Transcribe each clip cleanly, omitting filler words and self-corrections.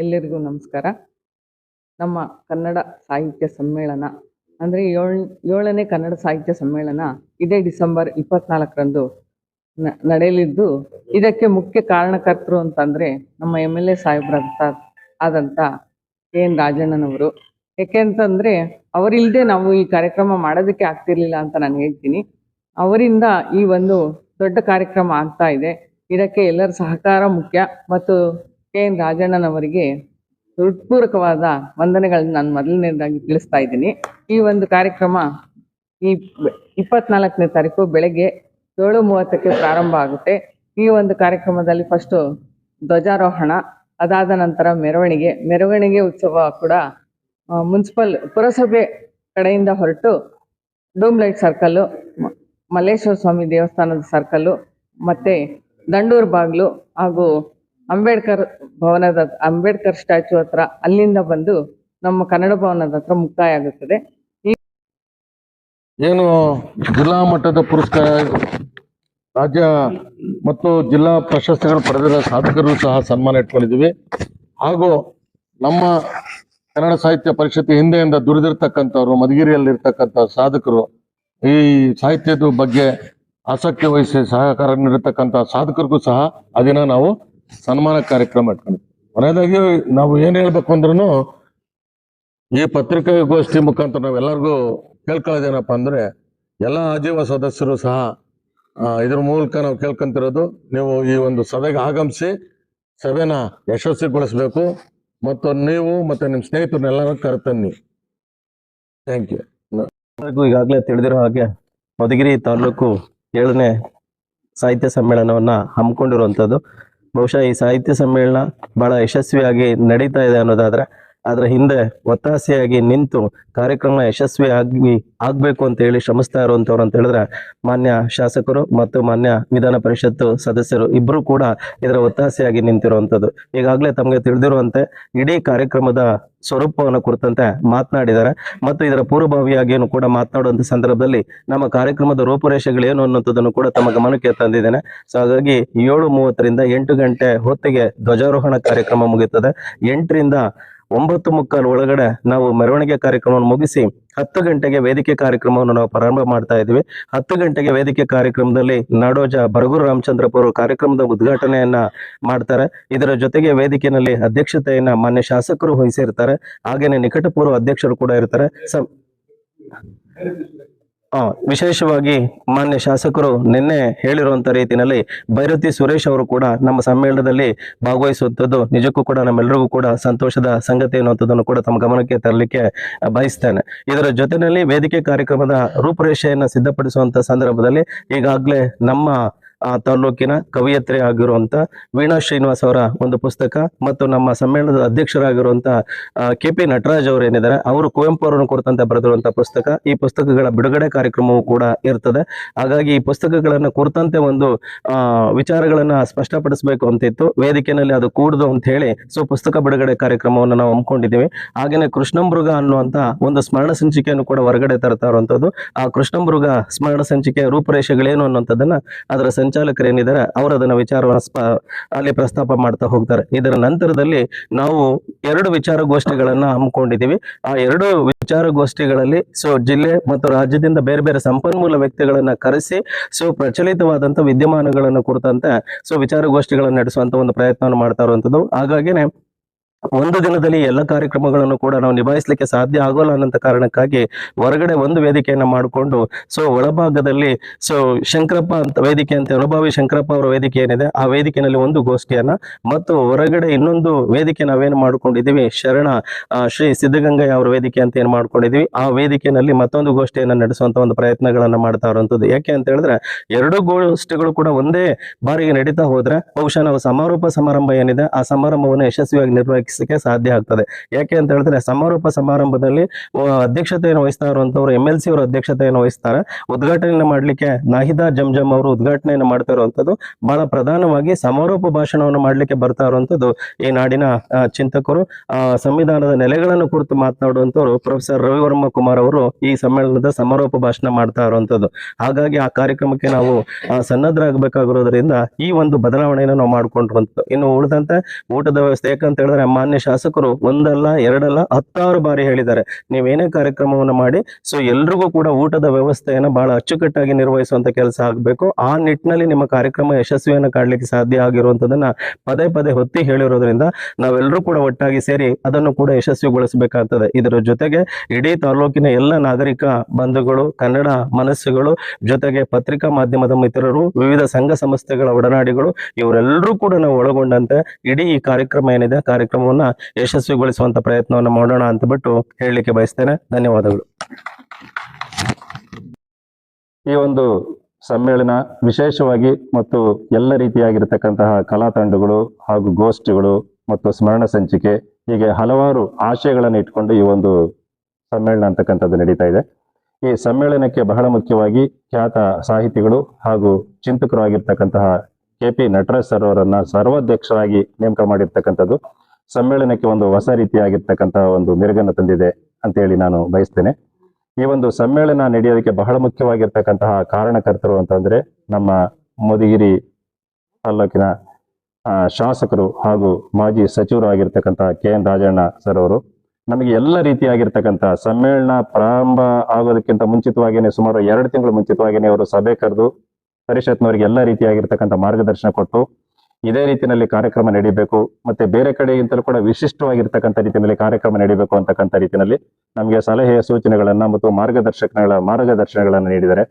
ಎಲ್ಲರಿಗೂ ನಮಸ್ಕಾರ. ನಮ್ಮ ಕನ್ನಡ ಸಾಹಿತ್ಯ ಸಮ್ಮೇಳನ ಅಂದರೆ ಏಳನೇ ಕನ್ನಡ ಸಾಹಿತ್ಯ ಸಮ್ಮೇಳನ ಇದೇ ಡಿಸೆಂಬರ್ 24ರಂದು ನಡೆಯಲಿದ್ದು, ಇದಕ್ಕೆ ಮುಖ್ಯ ಕಾರಣಕರ್ತರು ಅಂತಂದರೆ ನಮ್ಮ MLA ಸಾಹೇಬ್ರಂತ ಆದಂಥ KN ರಾಜಣ್ಣನವರು. ಯಾಕೆಂತಂದರೆ ಅವರಿಲ್ಲದೆ ನಾವು ಈ ಕಾರ್ಯಕ್ರಮ ಮಾಡೋದಕ್ಕೆ ಆಗ್ತಿರ್ಲಿಲ್ಲ ಅಂತ ನಾನು ಹೇಳ್ತೀನಿ. ಅವರಿಂದ ಈ ಒಂದು ದೊಡ್ಡ ಕಾರ್ಯಕ್ರಮ ಆಗ್ತಾ ಇದೆ. ಇದಕ್ಕೆ ಎಲ್ಲರ ಸಹಕಾರ ಮುಖ್ಯ ಮತ್ತು KN ರಾಜಣ್ಣನವರಿಗೆ ಹೃತ್ಪೂರ್ವಕವಾದ ವಂದನೆಗಳನ್ನು ನಾನು ಮೊದಲನೇದಾಗಿ ತಿಳಿಸ್ತಾ ಇದ್ದೀನಿ. ಈ ಒಂದು ಕಾರ್ಯಕ್ರಮ ಈ 24ನೇ ತಾರೀಕು ಬೆಳಗ್ಗೆ 7:30ಕ್ಕೆ ಪ್ರಾರಂಭ ಆಗುತ್ತೆ. ಈ ಒಂದು ಕಾರ್ಯಕ್ರಮದಲ್ಲಿ ಫಸ್ಟು ಧ್ವಜಾರೋಹಣ, ಅದಾದ ನಂತರ ಮೆರವಣಿಗೆ ಉತ್ಸವ ಕೂಡ ಮುನ್ಸಿಪಲ್ ಪುರಸಭೆ ಕಡೆಯಿಂದ ಹೊರಟು ಡೂಮ್ಲೈಟ್ ಸರ್ಕಲ್ಲು, ಮಲ್ಲೇಶ್ವರ ಸ್ವಾಮಿ ದೇವಸ್ಥಾನದ ಸರ್ಕಲ್ಲು ಮತ್ತು ದಂಡೂರು ಬಾಗಿಲು ಹಾಗೂ ಅಂಬೇಡ್ಕರ್ ಸ್ಟ್ಯಾಚ್ಯೂ ಹತ್ರ ಅಲ್ಲಿಂದ ಬಂದು ನಮ್ಮ ಕನ್ನಡ ಭವನದ ಹತ್ರ ಮುಕ್ತಾಯ ಆಗುತ್ತದೆ. ಏನು ಜಿಲ್ಲಾ ಮಟ್ಟದ ಪುರಸ್ಕಾರ, ರಾಜ್ಯ ಮತ್ತು ಜಿಲ್ಲಾ ಪ್ರಶಸ್ತಿಗಳು ಪಡೆದಿರುವ ಸಾಧಕರು ಸಹ ಸನ್ಮಾನ ಇಟ್ಕೊಂಡಿದ್ದೀವಿ. ಹಾಗೂ ನಮ್ಮ ಕನ್ನಡ ಸಾಹಿತ್ಯ ಪರಿಷತ್ ಹಿಂದೆಯಿಂದ ದುಡಿದಿರ್ತಕ್ಕಂಥವ್ರು, ಮಧುಗಿರಿಯಲ್ಲಿರ್ತಕ್ಕಂಥ ಸಾಧಕರು, ಈ ಸಾಹಿತ್ಯದ ಬಗ್ಗೆ ಆಸಕ್ತಿ ವಹಿಸಿ ಸಹಕಾರ ನೀಡಿರ್ತಕ್ಕಂಥ ಸಾಧಕರಿಗೂ ಸಹ ಅದನ್ನ ನಾವು ಸನ್ಮಾನ ಕಾರ್ಯಕ್ರಮ ಇಟ್ಕೊಂಡಿದ್ವಿ. ಕೊನೆಯದಾಗಿ ನಾವು ಏನ್ ಹೇಳ್ಬೇಕು ಅಂದ್ರೂ, ಈ ಪತ್ರಿಕಾಗೋಷ್ಠಿ ಮುಖಾಂತರ ನಾವೆಲ್ಲರಿಗೂ ಕೇಳ್ಕೊಳ್ಳೋದೇನಪ್ಪ ಅಂದ್ರೆ, ಎಲ್ಲ ಆಜೀವ ಸದಸ್ಯರು ಸಹ ಇದ್ರ ಮೂಲಕ ನಾವು ಕೇಳ್ಕೊಂತಿರೋದು, ನೀವು ಈ ಒಂದು ಸಭೆಗೆ ಆಗಮಿಸಿ ಸಭೆನ ಯಶಸ್ವಿಗೊಳಿಸ್ಬೇಕು ಮತ್ತು ನೀವು ಮತ್ತೆ ನಿಮ್ಮ ಸ್ನೇಹಿತರನ್ನೆಲ್ಲರೂ ಕರೆತನ್ನಿ. Thank you. ಈಗಾಗಲೇ ತಿಳಿದಿರೋ ಹಾಗೆ ಮಧುಗಿರಿ ತಾಲೂಕು 7ನೇ ಸಾಹಿತ್ಯ ಸಮ್ಮೇಳನವನ್ನ ಹಮ್ಮಿಕೊಂಡಿರುವಂಥದ್ದು. ಬಹುಶಃ ಈ ಸಾಹಿತ್ಯ ಸಮ್ಮೇಳನ ಬಹಳ ಯಶಸ್ವಿಯಾಗಿ ನಡೀತಾ ಇದೆ ಅನ್ನೋದಾದ್ರೆ, ಅದರ ಹಿಂದೆ ಒತ್ತಾಸೆಯಾಗಿ ನಿಂತು ಕಾರ್ಯಕ್ರಮ ಯಶಸ್ವಿ ಆಗ್ಬೇಕು ಅಂತ ಹೇಳಿ ಶ್ರಮಿಸ್ತಾ ಇರುವಂತವ್ರು ಅಂತ ಹೇಳಿದ್ರೆ ಮಾನ್ಯ ಶಾಸಕರು ಮತ್ತು ಮಾನ್ಯ ವಿಧಾನ ಪರಿಷತ್ತು ಸದಸ್ಯರು ಇಬ್ರು ಕೂಡ ಇದರ ಒತ್ತಾಸೆಯಾಗಿ ನಿಂತಿರುವಂಥದ್ದು. ಈಗಾಗಲೇ ತಮಗೆ ತಿಳಿದಿರುವಂತೆ ಇಡೀ ಕಾರ್ಯಕ್ರಮದ ಸ್ವರೂಪವನ್ನು ಕುರಿತಂತೆ ಮಾತನಾಡಿದ್ದಾರೆ ಮತ್ತು ಇದರ ಪೂರ್ವಭಾವಿಯಾಗಿಯೂ ಕೂಡ ಮಾತನಾಡುವಂತ ಸಂದರ್ಭದಲ್ಲಿ ನಮ್ಮ ಕಾರ್ಯಕ್ರಮದ ರೂಪುರೇಷೆಗಳೇನು ಅನ್ನುವಂಥದ್ದನ್ನು ಕೂಡ ತಮ್ಮ ಗಮನಕ್ಕೆ ತಂದಿದ್ದೇನೆ. ಸೊ ಹಾಗಾಗಿ 7:30ರಿಂದ 8 ಗಂಟೆ ಹೊತ್ತಿಗೆ ಧ್ವಜಾರೋಹಣ ಕಾರ್ಯಕ್ರಮ ಮುಗಿಯುತ್ತದೆ. 8ರಿಂದ 9:15 ಒಳಗಡೆ ನಾವು ಮೆರವಣಿಗೆ ಕಾರ್ಯಕ್ರಮವನ್ನು ಮುಗಿಸಿ 10 ಗಂಟೆಗೆ ವೇದಿಕೆ ಕಾರ್ಯಕ್ರಮವನ್ನು ನಾವು ಪ್ರಾರಂಭ ಮಾಡ್ತಾ ಇದ್ದೀವಿ. 10 ಗಂಟೆಗೆ ವೇದಿಕೆ ಕಾರ್ಯಕ್ರಮದಲ್ಲಿ ನಾಡೋಜ ಬರಗೂರು ರಾಮಚಂದ್ರಪ್ಪ ಅವರು ಕಾರ್ಯಕ್ರಮದ ಉದ್ಘಾಟನೆಯನ್ನ ಮಾಡ್ತಾರೆ. ಇದರ ಜೊತೆಗೆ ವೇದಿಕೆಯಲ್ಲಿ ಅಧ್ಯಕ್ಷತೆಯನ್ನ ಮಾನ್ಯ ಶಾಸಕರು ವಹಿಸಿರ್ತಾರೆ. ಹಾಗೇನೆ ನಿಕಟಪೂರ್ವ ಅಧ್ಯಕ್ಷರು ಕೂಡ ಇರ್ತಾರೆ. ವಿಶೇಷವಾಗಿ ಮಾನ್ಯ ಶಾಸಕರು ನಿನ್ನೆ ಹೇಳಿರುವಂತ ರೀತಿಯಲ್ಲಿ ಭೈರತಿ ಸುರೇಶ್ ಅವರು ಕೂಡ ನಮ್ಮ ಸಮ್ಮೇಳನದಲ್ಲಿ ಭಾಗವಹಿಸುವಂಥದ್ದು ನಿಜಕ್ಕೂ ಕೂಡ ನಮ್ಮೆಲ್ಲರಿಗೂ ಕೂಡ ಸಂತೋಷದ ಸಂಗತಿ ಅನ್ನುವಂಥದ್ದನ್ನು ಕೂಡ ತಮ್ಮ ಗಮನಕ್ಕೆ ತರಲಿಕ್ಕೆ ಬಯಸ್ತೇನೆ. ಇದರ ಜೊತೆಯಲ್ಲಿ ವೇದಿಕೆ ಕಾರ್ಯಕ್ರಮದ ರೂಪುರೇಷೆಯನ್ನ ಸಿದ್ಧಪಡಿಸುವಂತ ಸಂದರ್ಭದಲ್ಲಿ ಈಗಾಗಲೇ ನಮ್ಮ ತಾಲೂಕಿನ ಕವಯತ್ರಿ ಆಗಿರುವಂತ ವೀಣಾ ಶ್ರೀನಿವಾಸ್ ಅವರ ಒಂದು ಪುಸ್ತಕ ಮತ್ತು ನಮ್ಮ ಸಮ್ಮೇಳನದ ಅಧ್ಯಕ್ಷರಾಗಿರುವಂತ KP ನಟರಾಜ್ ಅವರು ಏನಿದ್ದಾರೆ, ಅವರು ಕುವೆಂಪು ಅವರನ್ನು ಕುರಿತಂತೆ ಬರೆದಿರುವಂತಹ ಪುಸ್ತಕ, ಈ ಪುಸ್ತಕಗಳ ಬಿಡುಗಡೆ ಕಾರ್ಯಕ್ರಮವೂ ಕೂಡ ಇರ್ತದೆ. ಹಾಗಾಗಿ ಈ ಪುಸ್ತಕಗಳನ್ನ ಕುರಿತಂತೆ ಒಂದು ವಿಚಾರಗಳನ್ನ ಸ್ಪಷ್ಟಪಡಿಸಬೇಕು ಅಂತಿತ್ತು, ವೇದಿಕೆಯಲ್ಲಿ ಅದು ಕೂಡುದು ಅಂತ ಹೇಳಿ ಸೊ ಪುಸ್ತಕ ಬಿಡುಗಡೆ ಕಾರ್ಯಕ್ರಮವನ್ನು ನಾವು ಹಮ್ಮಿಕೊಂಡಿದ್ದೀವಿ. ಹಾಗೇನೆ ಕೃಷ್ಣಮೃಗ ಅನ್ನುವಂತ ಒಂದು ಸ್ಮರಣ ಸಂಚಿಕೆಯನ್ನು ಕೂಡ ಹೊರಗಡೆ ತರ್ತಾ ಇರುವಂತದ್ದು. ಆ ಕೃಷ್ಣಮೃಗ ಸ್ಮರಣ ಸಂಚಿಕೆ ರೂಪುರೇಷೆಗಳೇನು ಅನ್ನುವಂಥದ್ದನ್ನ ಅದರ ಸಂಚಾಲಕರು ಏನಿದ್ದಾರೆ ಅವರು ಅದನ್ನ ವಿಚಾರವನ್ನು ಅಲ್ಲಿ ಪ್ರಸ್ತಾಪ ಮಾಡ್ತಾ ಹೋಗ್ತಾರೆ. ಇದರ ನಂತರದಲ್ಲಿ ನಾವು 2 ವಿಚಾರಗೋಷ್ಠಿಗಳನ್ನ ಹಮ್ಮಿಕೊಂಡಿದ್ದೀವಿ. ಆ 2 ವಿಚಾರಗೋಷ್ಠಿಗಳಲ್ಲಿ ಸೊ ಜಿಲ್ಲೆ ಮತ್ತು ರಾಜ್ಯದಿಂದ ಬೇರೆ ಬೇರೆ ಸಂಪನ್ಮೂಲ ವ್ಯಕ್ತಿಗಳನ್ನ ಕರೆಸಿ ಸೊ ಪ್ರಚಲಿತವಾದಂತ ವಿದ್ಯಮಾನಗಳನ್ನು ಕುರಿತಂತೆ ಸೊ ವಿಚಾರಗೋಷ್ಠಿಗಳನ್ನು ನಡೆಸುವಂತ ಒಂದು ಪ್ರಯತ್ನವನ್ನು ಮಾಡ್ತಾ ಇರುವಂತದ್ದು. ಹಾಗಾಗಿನೇ ಒಂದು ದಿನದಲ್ಲಿ ಎಲ್ಲ ಕಾರ್ಯಕ್ರಮಗಳನ್ನು ಕೂಡ ನಾವು ನಿಭಾಯಿಸಲಿಕ್ಕೆ ಸಾಧ್ಯ ಆಗೋಲ್ಲ ಅನ್ನೋ ಕಾರಣಕ್ಕಾಗಿ ಹೊರಗಡೆ ಒಂದು ವೇದಿಕೆಯನ್ನ ಮಾಡಿಕೊಂಡು ಸೊ ಒಳಭಾಗದಲ್ಲಿ ಸೊ ಶಂಕರಪ್ಪ ಅಂತ ವೇದಿಕೆ ಅಂತ ಅನುಭವಿ ಶಂಕರಪ್ಪ ಅವರ ವೇದಿಕೆ ಏನಿದೆ ಆ ವೇದಿಕೆಯಲ್ಲಿ ಒಂದು ಗೋಷ್ಠಿಯನ್ನ ಮತ್ತು ಹೊರಗಡೆ ಇನ್ನೊಂದು ವೇದಿಕೆ ನಾವೇನು ಮಾಡ್ಕೊಂಡಿದೀವಿ ಶರಣ ಶ್ರೀ ಸಿದ್ಧಗಂಗಯ್ಯ ಅವರ ವೇದಿಕೆ ಅಂತ ಏನ್ ಮಾಡ್ಕೊಂಡಿದೀವಿ ಆ ವೇದಿಕೆಯಲ್ಲಿ ಮತ್ತೊಂದು ಗೋಷ್ಠಿಯನ್ನ ನಡೆಸುವಂತ ಒಂದು ಪ್ರಯತ್ನಗಳನ್ನ ಮಾಡ್ತಾ ಇರುವಂತದ್ದು. ಯಾಕೆ ಅಂತ ಹೇಳಿದ್ರೆ 2 ಗೋಷ್ಠಿಗಳು ಕೂಡ ಒಂದೇ ಬಾರಿಗೆ ನಡೀತಾ ಹೋದ್ರೆ ಬಹುಶಃ ನಾವು ಸಮಾರೋಪ ಸಮಾರಂಭ ಏನಿದೆ ಆ ಸಮಾರಂಭವನ್ನು ಯಶಸ್ವಿಯಾಗಿ ನಿರ್ವಹಿಸಲಿಕ್ಕೆ ಸಾಧ್ಯ ಆಗ್ತದೆ. ಯಾಕೆ ಅಂತ ಹೇಳಿದ್ರೆ ಸಮಾರೋಪ ಸಮಾರಂಭದಲ್ಲಿ ಅಧ್ಯಕ್ಷತೆಯನ್ನು ವಹಿಸ್ತಾ ಇರುವಂತವ್ರು MLC ಅವರು ಅಧ್ಯಕ್ಷತೆಯನ್ನು ವಹಿಸ್ತಾರೆ. ಉದ್ಘಾಟನೆಯನ್ನು ಮಾಡ್ಲಿಕ್ಕೆ ನಾಹಿದಾ ಜಂಜಂ ಅವರು ಉದ್ಘಾಟನೆಯನ್ನು ಮಾಡ್ತಾ ಇರುವಂತದ್ದು. ಬಹಳ ಪ್ರಧಾನವಾಗಿ ಸಮಾರೋಪ ಭಾಷಣವನ್ನು ಮಾಡ್ಲಿಕ್ಕೆ ಬರ್ತಾ ಇರುವಂತದ್ದು ಈ ನಾಡಿನ ಚಿಂತಕರು, ಸಂವಿಧಾನದ ನೆಲೆಗಳನ್ನು ಕುರಿತು ಮಾತನಾಡುವಂತವ್ರು ಪ್ರೊಫೆಸರ್ ರವಿವರ್ಮ ಕುಮಾರ್ ಅವರು ಈ ಸಮ್ಮೇಳನದ ಸಮಾರೋಪ ಭಾಷಣ ಮಾಡ್ತಾ ಇರುವಂತದ್ದು. ಹಾಗಾಗಿ ಆ ಕಾರ್ಯಕ್ರಮಕ್ಕೆ ನಾವು ಸನ್ನದ್ಧರಾಗಬೇಕಾಗಿರೋದ್ರಿಂದ ಈ ಒಂದು ಬದಲಾವಣೆಯನ್ನು ನಾವು ಮಾಡ್ಕೊಂಡಿರುವಂತದ್ದು. ಇನ್ನು ಉಳಿದಂತೆ ಊಟದ ವ್ಯವಸ್ಥೆ ಯಾಕಂತ ಹೇಳಿದ್ರೆ ಮಾನ್ಯ ಶಾಸಕರು ಒಂದಲ್ಲ ಎರಡಲ್ಲ 10 ಬಾರಿ ಹೇಳಿದ್ದಾರೆ, ನೀವೇನೇ ಕಾರ್ಯಕ್ರಮವನ್ನು ಮಾಡಿ ಸೊ ಎಲ್ರಿಗೂ ಕೂಡ ಊಟದ ವ್ಯವಸ್ಥೆಯನ್ನ ಬಹಳ ಅಚ್ಚುಕಟ್ಟಾಗಿ ನಿರ್ವಹಿಸುವಂತ ಕೆಲಸ ಆಗ್ಬೇಕು. ಆ ನಿಟ್ಟಿನಲ್ಲಿ ನಿಮ್ಮ ಕಾರ್ಯಕ್ರಮ ಯಶಸ್ವಿಯನ್ನ ಕಾಡ್ಲಿಕ್ಕೆ ಸಾಧ್ಯ ಆಗಿರುವಂತದನ್ನ ಪದೇ ಪದೇ ಹೊತ್ತಿ ಹೇಳಿರೋದ್ರಿಂದ ನಾವೆಲ್ಲರೂ ಕೂಡ ಒಟ್ಟಾಗಿ ಸೇರಿ ಅದನ್ನು ಕೂಡ ಯಶಸ್ವಿಗೊಳಿಸಬೇಕಾಗ್ತದೆ. ಇದರ ಜೊತೆಗೆ ಇಡೀ ತಾಲೂಕಿನ ಎಲ್ಲ ನಾಗರಿಕ ಬಂಧುಗಳು, ಕನ್ನಡ ಮನಸ್ಸುಗಳು, ಜೊತೆಗೆ ಪತ್ರಿಕಾ ಮಾಧ್ಯಮದ ಮಿತ್ರರು, ವಿವಿಧ ಸಂಘ ಸಂಸ್ಥೆಗಳ ಒಡನಾಡಿಗಳು, ಇವರೆಲ್ಲರೂ ಕೂಡ ನಾವು ಒಳಗೊಂಡಂತೆ ಇಡೀ ಈ ಕಾರ್ಯಕ್ರಮ ಏನಿದೆ ಕಾರ್ಯಕ್ರಮವನ್ನ ಯಶಸ್ವಿಗೊಳಿಸುವಂತ ಪ್ರಯತ್ನವನ್ನು ಮಾಡೋಣ ಅಂತ ಬಿಟ್ಟು ಹೇಳಲಿಕ್ಕೆ ಬಯಸ್ತೇನೆ. ಧನ್ಯವಾದಗಳು. ಈ ಒಂದು ಸಮ್ಮೇಳನ ವಿಶೇಷವಾಗಿ ಮತ್ತು ಎಲ್ಲ ರೀತಿಯಾಗಿರ್ತಕ್ಕಂತಹ ಕಲಾ ತಂಡಗಳು ಹಾಗೂ ಗೋಷ್ಠಿಗಳು ಮತ್ತು ಸ್ಮರಣ ಸಂಚಿಕೆ ಹೀಗೆ ಹಲವಾರು ಆಶಯಗಳನ್ನು ಇಟ್ಕೊಂಡು ಈ ಒಂದು ಸಮ್ಮೇಳನ ಅಂತಕ್ಕಂಥದ್ದು ನಡೀತಾ ಇದೆ. ಈ ಸಮ್ಮೇಳನಕ್ಕೆ ಬಹಳ ಮುಖ್ಯವಾಗಿ ಖ್ಯಾತ ಸಾಹಿತಿಗಳು ಹಾಗೂ ಚಿಂತಕರು ಆಗಿರ್ತಕ್ಕಂತಹ KP ನಟರಾಜ್ ಸರ್ ಅವರನ್ನ ಸರ್ವಾಧ್ಯಕ್ಷರಾಗಿ ನೇಮಕ ಮಾಡಿರ್ತಕ್ಕಂಥದ್ದು ಸಮ್ಮೇಳನಕ್ಕೆ ಒಂದು ಹೊಸ ರೀತಿಯಾಗಿರ್ತಕ್ಕಂತಹ ಒಂದು ಮೆರುಗನ್ನು ತಂದಿದೆ ಅಂತೇಳಿ ನಾನು ಬಯಸ್ತೇನೆ. ಈ ಒಂದು ಸಮ್ಮೇಳನ ನಡೆಯೋದಕ್ಕೆ ಬಹಳ ಮುಖ್ಯವಾಗಿರ್ತಕ್ಕಂತಹ ಕಾರಣಕರ್ತರು ಅಂತಂದ್ರೆ ನಮ್ಮ ಮಧುಗಿರಿ ತಾಲೂಕಿನ ಶಾಸಕರು ಹಾಗೂ ಮಾಜಿ ಸಚಿವರು ಆಗಿರ್ತಕ್ಕಂತಹ KN ರಾಜಣ್ಣ ಸರ್ ಅವರು ನಮಗೆ ಎಲ್ಲ ರೀತಿಯಾಗಿರ್ತಕ್ಕಂಥ ಸಮ್ಮೇಳನ ಪ್ರಾರಂಭ ಆಗೋದಕ್ಕಿಂತ ಮುಂಚಿತವಾಗಿಯೇ ಸುಮಾರು 2 ತಿಂಗಳು ಮುಂಚಿತವಾಗಿಯೇ ಅವರು ಸಭೆ ಕರೆದು ಪರಿಷತ್ನವರಿಗೆ ಎಲ್ಲ ರೀತಿಯಾಗಿರ್ತಕ್ಕಂಥ ಮಾರ್ಗದರ್ಶನ ಕೊಟ್ಟು ಇದೇ ರೀತಿಯಲ್ಲಿ ಕಾರ್ಯಕ್ರಮ ನಡೀಬೇಕು, ಮತ್ತೆ ಬೇರೆ ಕಡೆಗಿಂತಲೂ ಕೂಡ ವಿಶಿಷ್ಟವಾಗಿರ್ತಕ್ಕಂಥ ರೀತಿಯಲ್ಲಿ ಕಾರ್ಯಕ್ರಮ ನಡೀಬೇಕು ಅಂತಕ್ಕಂಥ ರೀತಿಯಲ್ಲಿ ನಮಗೆ ಸಲಹೆಯ ಸೂಚನೆಗಳನ್ನ ಮತ್ತು ಮಾರ್ಗದರ್ಶನಗಳನ್ನ ನೀಡಿದ್ದಾರೆ.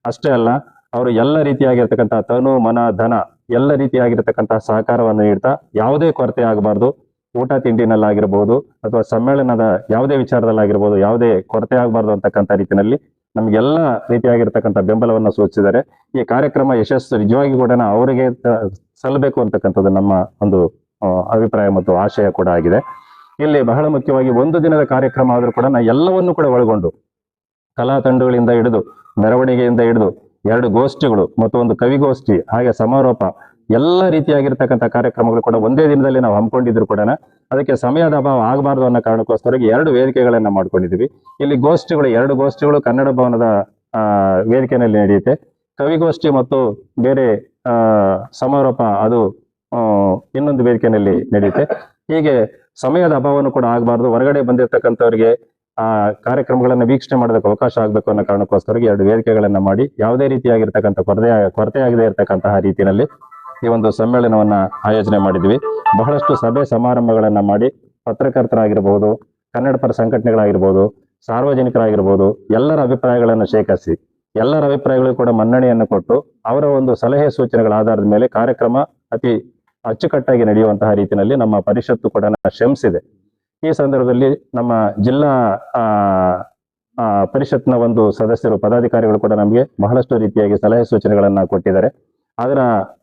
ಅಷ್ಟೇ ಅಲ್ಲ, ಅವರು ಎಲ್ಲ ರೀತಿಯಾಗಿರ್ತಕ್ಕಂಥ ತನು ಮನ ಧನ ಎಲ್ಲ ರೀತಿಯಾಗಿರ್ತಕ್ಕಂಥ ಸಹಕಾರವನ್ನು ನೀಡ್ತಾ ಯಾವುದೇ ಕೊರತೆ ಆಗಬಾರ್ದು, ಊಟ ತಿಂಡಿನಲ್ಲಾಗಿರ್ಬೋದು ಅಥವಾ ಸಮ್ಮೇಳನದ ಯಾವುದೇ ವಿಚಾರದಲ್ಲಾಗಿರ್ಬೋದು ಯಾವುದೇ ಕೊರತೆ ಆಗಬಾರ್ದು ಅಂತಕ್ಕಂಥ ರೀತಿಯಲ್ಲಿ ನಮಗೆಲ್ಲ ರೀತಿಯಾಗಿರ್ತಕ್ಕಂಥ ಬೆಂಬಲವನ್ನು ಸೂಚಿಸಿದ್ದಾರೆ. ಈ ಕಾರ್ಯಕ್ರಮ ಯಶಸ್ಸು ನಿಜವಾಗಿ ಕೂಡ ಅವರಿಗೆ ಸಲ್ಲಬೇಕು ಅಂತಕ್ಕಂಥದ್ದು ನಮ್ಮ ಒಂದು ಅಭಿಪ್ರಾಯ ಮತ್ತು ಆಶಯ ಕೂಡ ಆಗಿದೆ. ಇಲ್ಲಿ ಬಹಳ ಮುಖ್ಯವಾಗಿ 1 ದಿನದ ಕಾರ್ಯಕ್ರಮ ಆದ್ರೂ ಕೂಡ ಎಲ್ಲವನ್ನೂ ಕೂಡ ಒಳಗೊಂಡು ಕಲಾ ತಂಡಗಳಿಂದ ಹಿಡಿದು ಮೆರವಣಿಗೆಯಿಂದ ಹಿಡಿದು 2 ಗೋಷ್ಠಿಗಳು ಮತ್ತು ಒಂದು ಕವಿಗೋಷ್ಠಿ ಹಾಗೆ ಸಮಾರೋಪ ಎಲ್ಲ ರೀತಿಯಾಗಿರ್ತಕ್ಕಂಥ ಕಾರ್ಯಕ್ರಮಗಳು ಕೂಡ ಒಂದೇ ದಿನದಲ್ಲಿ ನಾವು ಹಮ್ಮಿಕೊಂಡಿದ್ರು ಕೂಡ ಅದಕ್ಕೆ ಸಮಯದ ಅಭಾವ ಆಗಬಾರ್ದು ಅನ್ನೋ ಕಾರಣಕ್ಕೋಸ್ಕರ 2 ವೇದಿಕೆಗಳನ್ನ ಮಾಡ್ಕೊಂಡಿದ್ವಿ. ಇಲ್ಲಿ ಗೋಷ್ಠಿಗಳು 2 ಗೋಷ್ಠಿಗಳು ಕನ್ನಡ ಭವನದ ವೇದಿಕೆಯಲ್ಲಿ ನಡೆಯುತ್ತೆ. ಕವಿಗೋಷ್ಠಿ ಮತ್ತು ಬೇರೆ ಸಮಾರೋಪ ಅದು ಇನ್ನೊಂದು ವೇದಿಕೆಯಲ್ಲಿ ನಡೆಯುತ್ತೆ. ಹೀಗೆ ಸಮಯದ ಅಭಾವವನ್ನು ಕೂಡ ಆಗಬಾರ್ದು, ಹೊರಗಡೆ ಬಂದಿರತಕ್ಕಂಥವ್ರಿಗೆ ಆ ಕಾರ್ಯಕ್ರಮಗಳನ್ನ ವೀಕ್ಷಣೆ ಮಾಡೋದಕ್ಕೆ ಅವಕಾಶ ಆಗ್ಬೇಕು ಅನ್ನೋ ಕಾರಣಕ್ಕೋಸ್ಕರ 2 ವೇದಿಕೆಗಳನ್ನ ಮಾಡಿ ಯಾವುದೇ ರೀತಿಯಾಗಿರ್ತಕ್ಕಂಥ ಕೊರತೆ ಆಗದೆ ಇರತಕ್ಕಂತಹ ರೀತಿಯಲ್ಲಿ ಈ ಒಂದು ಸಮ್ಮೇಳನವನ್ನ ಆಯೋಜನೆ ಮಾಡಿದ್ವಿ. ಬಹಳಷ್ಟು ಸಭೆ ಸಮಾರಂಭಗಳನ್ನ ಮಾಡಿ ಪತ್ರಕರ್ತರಾಗಿರ್ಬೋದು, ಕನ್ನಡ ಪರ ಸಂಘಟನೆಗಳಾಗಿರ್ಬೋದು, ಸಾರ್ವಜನಿಕರಾಗಿರ್ಬೋದು ಎಲ್ಲರ ಅಭಿಪ್ರಾಯಗಳನ್ನು ಶೇಖರಿಸಿ ಎಲ್ಲರ ಅಭಿಪ್ರಾಯಗಳು ಕೂಡ ಮನ್ನಣೆಯನ್ನು ಕೊಟ್ಟು ಅವರ ಒಂದು ಸಲಹೆ ಸೂಚನೆಗಳ ಆಧಾರದ ಮೇಲೆ ಕಾರ್ಯಕ್ರಮ ಅತಿ ಅಚ್ಚುಕಟ್ಟಾಗಿ ನಡೆಯುವಂತಹ ರೀತಿಯಲ್ಲಿ ನಮ್ಮ ಪರಿಷತ್ತು ಕೂಡ ಶ್ರಮಿಸಿದೆ. ಈ ಸಂದರ್ಭದಲ್ಲಿ ನಮ್ಮ ಜಿಲ್ಲಾ ಪರಿಷತ್ನ ಒಂದು ಸದಸ್ಯರು ಪದಾಧಿಕಾರಿಗಳು ಕೂಡ ನಮಗೆ ಬಹಳಷ್ಟು ರೀತಿಯಾಗಿ ಸಲಹೆ ಸೂಚನೆಗಳನ್ನ ಕೊಟ್ಟಿದ್ದಾರೆ.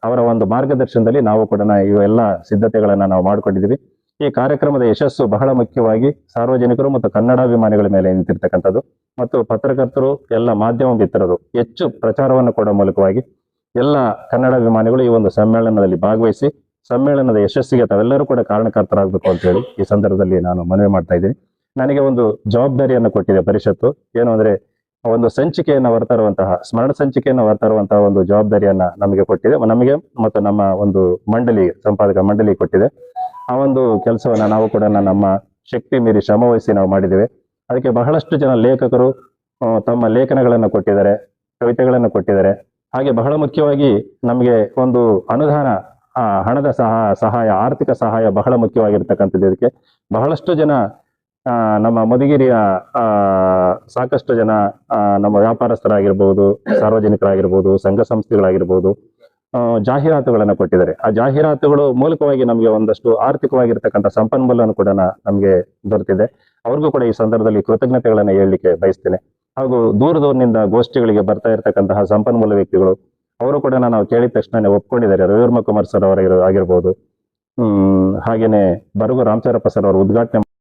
ಅವರ ಒಂದು ಮಾರ್ಗದರ್ಶನದಲ್ಲಿ ನಾವು ಕೂಡ ಇವೆಲ್ಲ ಸಿದ್ಧತೆಗಳನ್ನ ನಾವು ಮಾಡ್ಕೊಂಡಿದ್ದೀವಿ. ಈ ಕಾರ್ಯಕ್ರಮದ ಯಶಸ್ಸು ಬಹಳ ಮುಖ್ಯವಾಗಿ ಸಾರ್ವಜನಿಕರು ಮತ್ತು ಕನ್ನಡಾಭಿಮಾನಿಗಳ ಮೇಲೆ ನಿಂತಿರ್ತಕ್ಕಂಥದ್ದು ಮತ್ತು ಪತ್ರಕರ್ತರು ಎಲ್ಲ ಮಾಧ್ಯಮ ಮಿತ್ರರು ಹೆಚ್ಚು ಪ್ರಚಾರವನ್ನು ಕೊಡುವ ಮೂಲಕವಾಗಿ ಎಲ್ಲ ಕನ್ನಡಾಭಿಮಾನಿಗಳು ಈ ಒಂದು ಸಮ್ಮೇಳನದಲ್ಲಿ ಭಾಗವಹಿಸಿ ಸಮ್ಮೇಳನದ ಯಶಸ್ಸಿಗೆ ತಾವೆಲ್ಲರೂ ಕೂಡ ಕಾರಣಕರ್ತರಾಗಬೇಕು ಅಂತ ಹೇಳಿ ಈ ಸಂದರ್ಭದಲ್ಲಿ ನಾನು ಮನವಿ ಮಾಡ್ತಾ ಇದ್ದೀನಿ. ನನಗೆ ಒಂದು ಜವಾಬ್ದಾರಿಯನ್ನು ಕೊಟ್ಟಿದೆ ಪರಿಷತ್ತು. ಏನು ಅಂದ್ರೆ ಒಂದು ಸಂಚಿಕೆಯನ್ನು ಹೊರತರುವಂತಹ ಸ್ಮರಣ ಸಂಚಿಕೆಯನ್ನು ಹೊರತರುವಂತಹ ಒಂದು ಜವಾಬ್ದಾರಿಯನ್ನ ನಮಗೆ ಕೊಟ್ಟಿದೆ, ನಮಗೆ ಮತ್ತು ನಮ್ಮ ಒಂದು ಸಂಪಾದಕ ಮಂಡಳಿ ಕೊಟ್ಟಿದೆ. ಆ ಒಂದು ಕೆಲಸವನ್ನ ನಾವು ಕೂಡ ನಮ್ಮ ಶಕ್ತಿ ಮೀರಿ ಶ್ರಮ ವಹಿಸಿ ನಾವು ಮಾಡಿದ್ದೇವೆ. ಅದಕ್ಕೆ ಬಹಳಷ್ಟು ಜನ ಲೇಖಕರು ತಮ್ಮ ಲೇಖನಗಳನ್ನು ಕೊಟ್ಟಿದ್ದಾರೆ, ಕವಿತೆಗಳನ್ನು ಕೊಟ್ಟಿದ್ದಾರೆ. ಹಾಗೆ ಬಹಳ ಮುಖ್ಯವಾಗಿ ನಮಗೆ ಒಂದು ಅನುದಾನ, ಹಣದ ಸಹಾಯ, ಆರ್ಥಿಕ ಸಹಾಯ ಬಹಳ ಮುಖ್ಯವಾಗಿರ್ತಕ್ಕಂಥದ್ದು. ಇದಕ್ಕೆ ಬಹಳಷ್ಟು ಜನ ನಮ್ಮ ಮಧುಗಿರಿಯ ಸಾಕಷ್ಟು ಜನ ನಮ್ಮ ವ್ಯಾಪಾರಸ್ಥರಾಗಿರ್ಬೋದು, ಸಾರ್ವಜನಿಕರಾಗಿರ್ಬೋದು, ಸಂಘ ಸಂಸ್ಥೆಗಳಾಗಿರ್ಬೋದು ಜಾಹೀರಾತುಗಳನ್ನು ಕೊಟ್ಟಿದ್ದಾರೆ. ಆ ಜಾಹೀರಾತುಗಳು ಮೂಲಕವಾಗಿ ನಮಗೆ ಒಂದಷ್ಟು ಆರ್ಥಿಕವಾಗಿರ್ತಕ್ಕಂಥ ಸಂಪನ್ಮೂಲವನ್ನು ಕೂಡ ನಮಗೆ ದೊರೆತಿದೆ. ಅವ್ರಿಗೂ ಕೂಡ ಈ ಸಂದರ್ಭದಲ್ಲಿ ಕೃತಜ್ಞತೆಗಳನ್ನು ಹೇಳಲಿಕ್ಕೆ ಬಯಸ್ತೇನೆ. ಹಾಗೂ ದೂರದೂರಿನಿಂದ ಗೋಷ್ಠಿಗಳಿಗೆ ಬರ್ತಾ ಇರತಕ್ಕಂತಹ ಸಂಪನ್ಮೂಲ ವ್ಯಕ್ತಿಗಳು ಅವರು ಕೂಡ ನಾವು ಕೇಳಿದ ತಕ್ಷಣ ಒಪ್ಕೊಂಡಿದ್ದಾರೆ. ರವಿವರ್ಮ ಕುಮಾರ್ ಸರ್ ಅವರ ಆಗಿರ್ಬೋದು, ಹಾಗೇನೆ ಬರಗು ರಾಮಚಂದ್ರಪ್ಪ ಸರ್ ಅವರು ಉದ್ಘಾಟನೆ